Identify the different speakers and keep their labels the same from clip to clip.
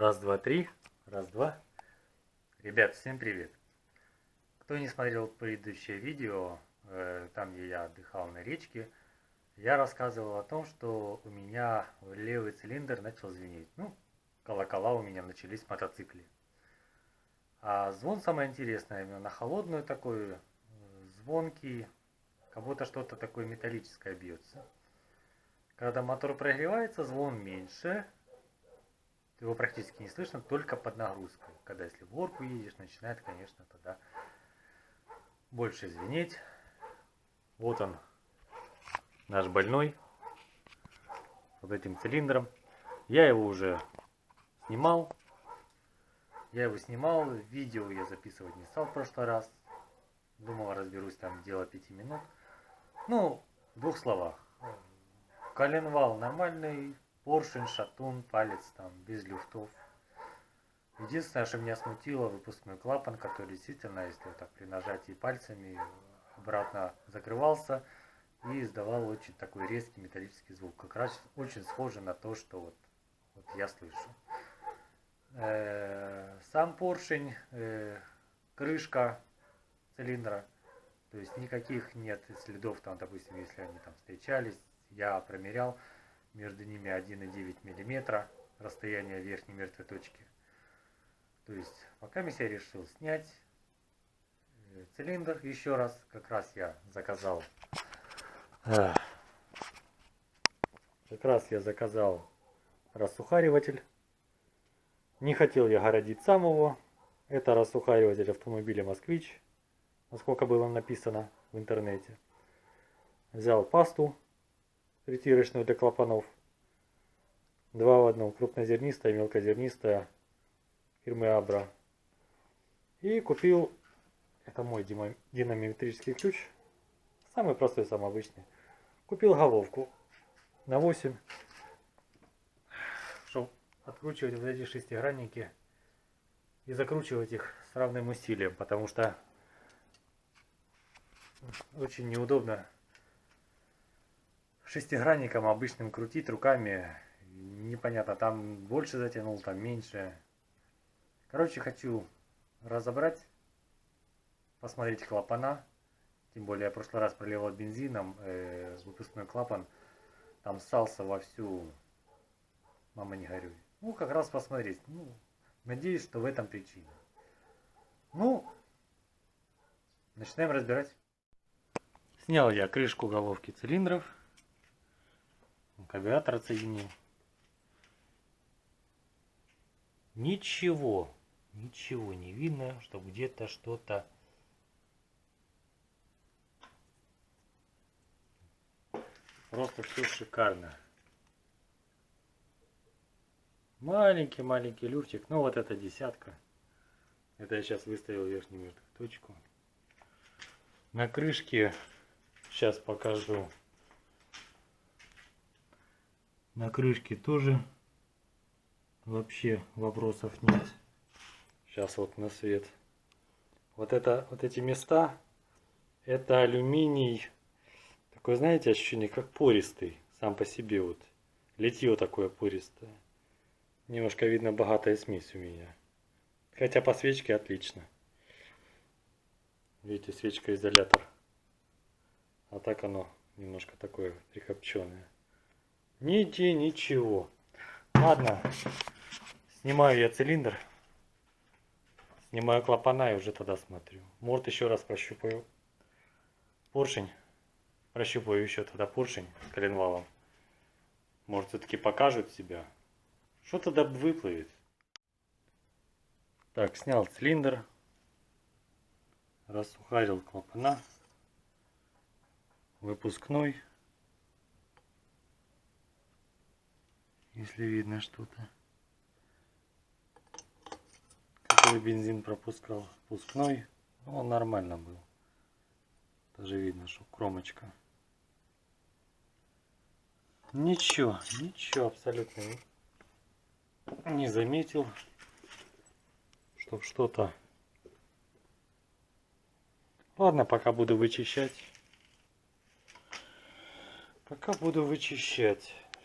Speaker 1: Раз, два, три. Раз, два. Ребят, всем привет. Кто не смотрел предыдущее видео, там где я отдыхал на речке, я рассказывал о том, что у меня левый цилиндр начал звенеть. Ну, колокола у меня начались в мотоцикле. А звон самое интересное, именно на холодную такой, звонкий, как будто что-то такое металлическое бьется. Когда мотор прогревается, звон меньше. Его практически не слышно, только под нагрузкой. Когда если в горку едешь, начинает, конечно, тогда больше звенеть. Вот он, наш больной, вот этим цилиндром. Я его уже снимал. Видео я записывать не стал в прошлый раз. Думал, разберусь там, дело 5 минут. Ну, в двух словах. Коленвал нормальный, поршень, шатун, палец там, без люфтов. Единственное, что меня смутило, выпускной клапан, который действительно, если вот так при нажатии пальцами, обратно закрывался и издавал очень такой резкий металлический звук. Как раз очень схоже на то, что вот я слышу. Сам поршень, крышка цилиндра, то есть никаких нет следов, там, допустим, если они там встречались, я промерял, между ними 1,9 мм расстояние верхней мертвой точки. То есть, пока я решил снять цилиндр еще раз, как раз я заказал рассухариватель. Не хотел я городить сам его. Это рассухариватель автомобиля «Москвич», насколько было написано в интернете. Взял пасту притирочную для клапанов. 2 в 1, крупнозернистая и мелкозернистая, фирмы Абра. И купил, это мой динамометрический ключ, самый простой, самый обычный. Купил головку на 8, чтобы откручивать вот эти шестигранники и закручивать их с равным усилием, потому что очень неудобно шестигранником обычным крутить руками. Непонятно, там больше затянул, там меньше. Короче, хочу разобрать, посмотреть клапана. Тем более я в прошлый раз проливал бензином выпускной клапан. Там ссался вовсю, мама не горюй. Ну, как раз посмотреть. Ну, надеюсь, что в этом причина. Ну, начинаем разбирать. Снял я крышку головки цилиндров. Карбюратор отсоединил. Ничего не видно, что где-то что-то. Просто все шикарно. Маленький люфтик. Ну вот это десятка. Это я сейчас выставил верхнюю мертвую точку. На крышке сейчас покажу. На крышке тоже вообще вопросов нет. Сейчас вот на свет. Вот эти места, это алюминий. Такое, знаете, ощущение как пористый. Сам по себе вот. Литье такое пористое. Немножко видно богатая смесь у меня. Хотя по свечке отлично. Видите, свечка изолятор. А так оно немножко такое прикопченое. Ничего. Ладно. Снимаю я цилиндр. Снимаю клапана и уже тогда смотрю. Может, еще раз прощупаю поршень. Прощупаю еще тогда поршень с коленвалом. Может, все-таки покажут себя. Что тогда выплывет? Так, снял цилиндр. Рассухарил клапана. Выпускной. Если видно что-то. Какой бензин пропускал? Впускной. Ну, он нормально был. Даже видно, что кромочка. Ничего абсолютно не заметил, чтоб что-то. Ладно, пока буду вычищать.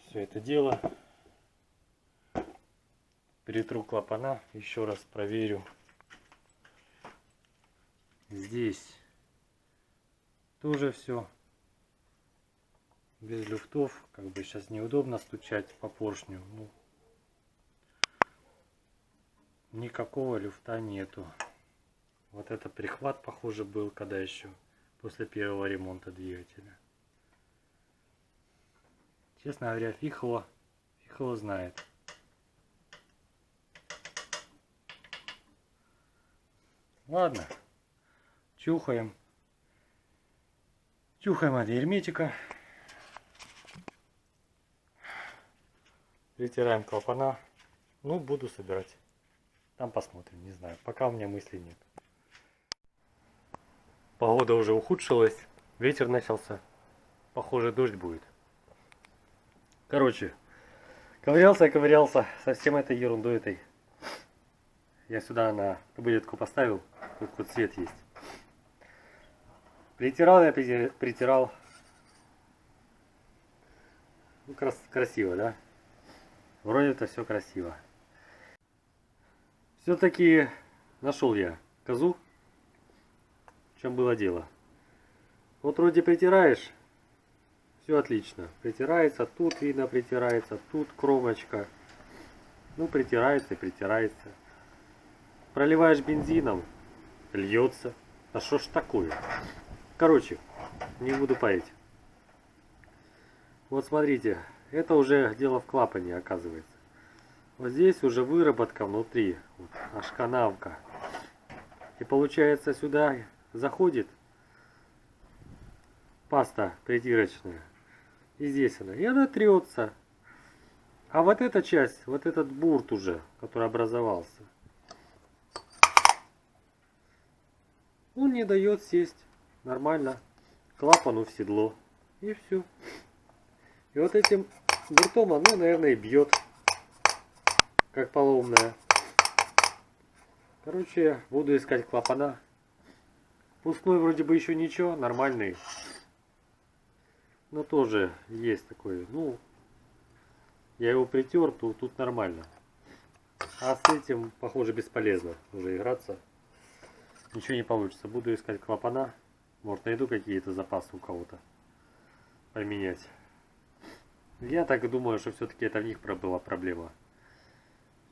Speaker 1: Все это дело. Перетру клапана, еще раз проверю. Здесь тоже все без люфтов. Как бы сейчас неудобно стучать по поршню. Ну, никакого люфта нету. Вот это прихват, похоже, был, когда еще после первого ремонта двигателя. Честно говоря, фиг его знает. Ладно, чухаем от герметика. Притираем клапана. Ну, буду собирать. Там посмотрим, не знаю. Пока у меня мыслей нет. Погода уже ухудшилась. Ветер начался. Похоже, дождь будет. Короче, ковырялся со всем этой ерундой этой. Я сюда на табуретку поставил. Тут вот свет есть. Притирал я, притирал. Ну, красиво, да? Вроде это все красиво. Все-таки нашел я козу. В чем было дело? Вот вроде притираешь. Все отлично. Притирается. Тут видно притирается. Тут кромочка. Ну, притирается и притирается. Проливаешь бензином. Льется. А что ж такое? Короче, не буду парить. Вот смотрите. Это уже дело в клапане, оказывается. Вот здесь уже выработка внутри. Вот, аж канавка. И получается, сюда заходит паста притирочная. И здесь она. И она трется. А вот эта часть, вот этот бурт уже, который образовался, он не дает сесть нормально клапану в седло. И все. И вот этим буртом оно, наверное, и бьет. Как поломная. Короче, буду искать клапана. Пускной вроде бы еще ничего, нормальный. Но тоже есть такой, ну, я его притер, то тут нормально. А с этим, похоже, бесполезно уже играться. Ничего не получится. Буду искать клапана. Может, найду какие-то запасы у кого-то. Поменять. Я так и думаю, что все-таки это в них была проблема.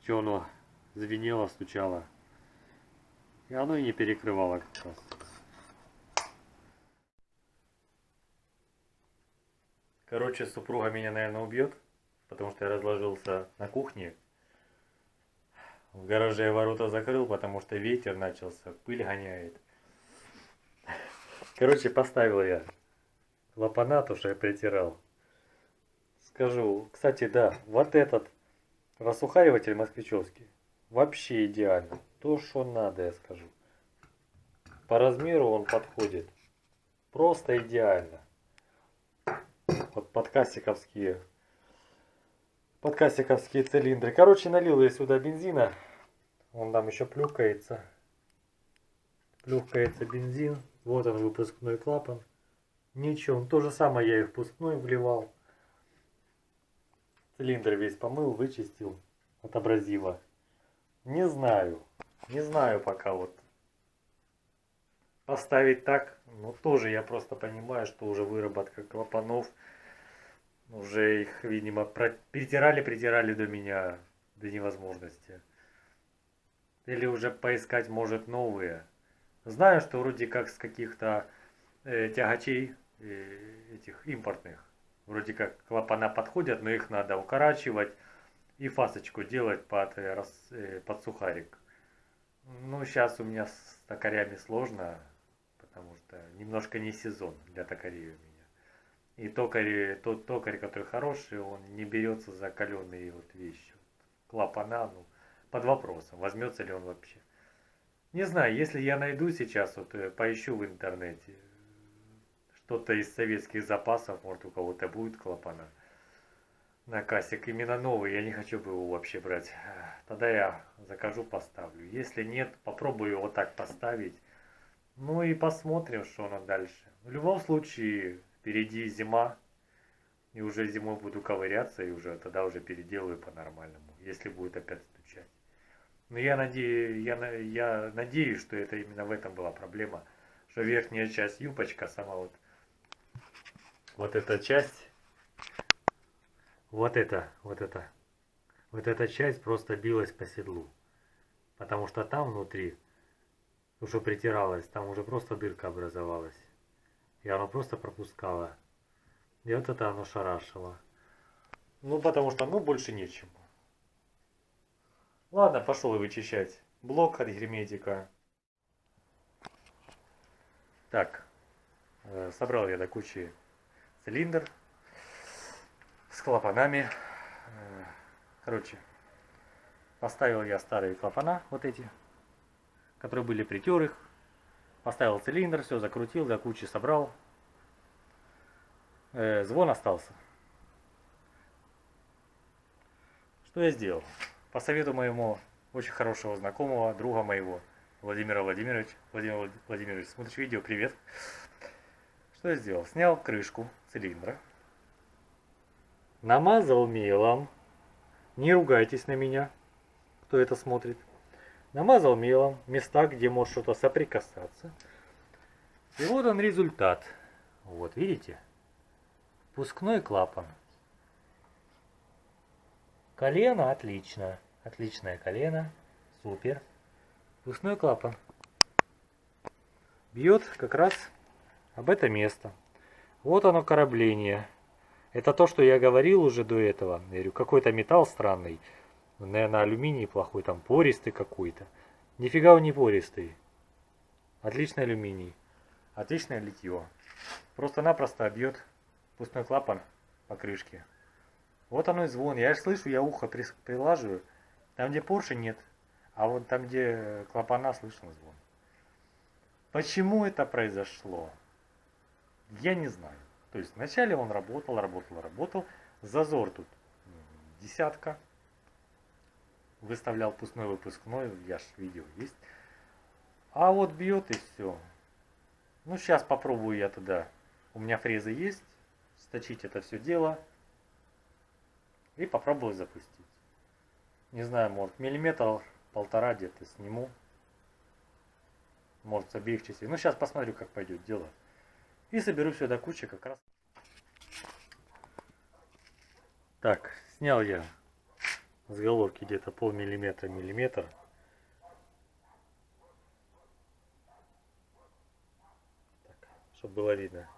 Speaker 1: Что оно звенело, стучало. И оно и не перекрывало как раз. Короче, супруга меня, наверное, убьет. Потому что я разложился на кухне. В гараже ворота закрыл, потому что ветер начался, пыль гоняет. Короче, поставил я клапана, то, что я притирал. Скажу, кстати, да, вот этот рассухариватель москвичевский вообще идеально. То, что надо, я скажу. По размеру он подходит. Просто идеально. Вот подкастиковские цилиндры. Короче, налил я сюда бензина. Он там еще плюхается. Плюхается бензин. Вот он, выпускной клапан. Ничего, то же самое я и впускной вливал. Цилиндр весь помыл, вычистил от абразива. Не знаю пока вот. Поставить так, но тоже я просто понимаю, что уже выработка клапанов. Уже их, видимо, притирали до меня, до невозможности. Или уже поискать, может, новые. Знаю, что вроде как с каких-то тягачей, этих импортных, вроде как клапана подходят, но их надо укорачивать и фасочку делать под сухарик. Ну, сейчас у меня с токарями сложно, потому что немножко не сезон для токарей у меня. И тот токарь, который хороший, он не берется за каленые вот вещи. Клапана, ну, под вопросом, возьмется ли он вообще. Не знаю, если я найду сейчас, вот поищу в интернете, что-то из советских запасов, может у кого-то будет клапана на кассик, именно новый, я не хочу бы его вообще брать. Тогда я закажу, поставлю. Если нет, попробую его так поставить. Ну и посмотрим, что оно дальше. В любом случае, впереди зима. И уже зимой буду ковыряться, и уже тогда уже переделаю по-нормальному, если будет опять стучать. Но я надеюсь, что это именно в этом была проблема, что верхняя часть юбочка, сама вот эта часть, вот эта часть просто билась по седлу. Потому что там внутри, уже притиралось, там уже просто дырка образовалась. И оно просто пропускало. И вот это оно шарашило. Ну, потому что, больше нечем. Ладно, пошел вычищать блок от герметика. Так, собрал я до кучи цилиндр с клапанами. Короче, поставил я старые клапана, вот эти, которые были притер их. Поставил цилиндр, все закрутил, до кучи собрал. Звон остался. Что я сделал? По совету моему очень хорошего знакомого, друга моего, Владимира Владимировича. Владимир Владимирович, смотришь видео, привет. Что я сделал? Снял крышку цилиндра. Намазал мелом. Не ругайтесь на меня, кто это смотрит. Намазал мелом места, где может что-то соприкасаться. И вот он результат. Вот, видите? Впускной клапан. Колено отлично. Отличное колено. Супер. Впускной клапан. Бьет как раз об это место. Вот оно корабление. Это то, что я говорил уже до этого. Я говорю, какой-то металл странный. Наверное, алюминий плохой, там пористый какой-то. Нифига он не пористый. Отличный алюминий. Отличное литье. Просто-напросто бьет впускной клапан по крышке. Вот оно и звон. Я слышу, я ухо прилаживаю. Там, где поршень, нет. А вот там, где клапана, слышно звон. Почему это произошло? Я не знаю. То есть вначале он работал. Зазор тут десятка. Выставлял впускной, выпускной. Я ж видео есть. А вот бьет и все. Ну, сейчас попробую я тогда. У меня фрезы есть. Сточить это все дело. И попробую запустить. Не знаю, может, миллиметр-полтора где-то сниму. Может, с обеих частей. Ну, сейчас посмотрю, как пойдет дело. И соберу все до кучи как раз. Так, снял я с головки где-то полмиллиметра-миллиметр. Так, чтобы было видно.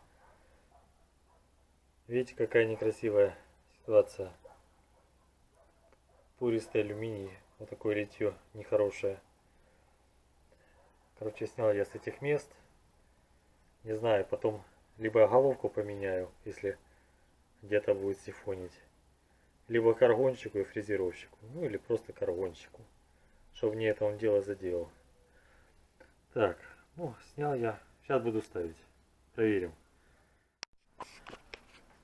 Speaker 1: Видите, какая некрасивая ситуация. Пуристый алюминий. Вот такое литье нехорошее. Короче, снял я с этих мест. Не знаю, потом либо я головку поменяю, если где-то будет сифонить. Либо каргонщику и фрезеровщику. Ну или просто каргонщику. Чтобы мне это он дело заделал. Так, снял я. Сейчас буду ставить. Проверим.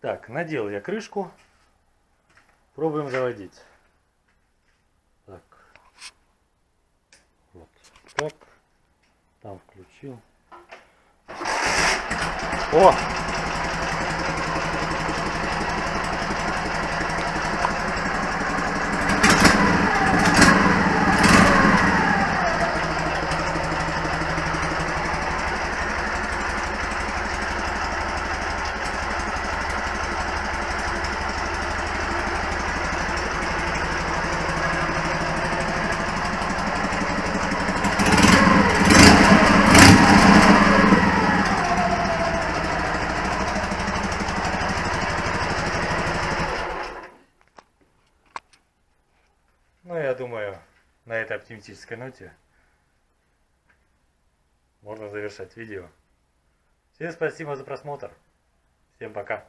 Speaker 1: Так, надел я крышку. Пробуем заводить. Так. Вот так. Там включил. О! Ну, я думаю, на этой оптимистической ноте можно завершать видео. Всем спасибо за просмотр. Всем пока.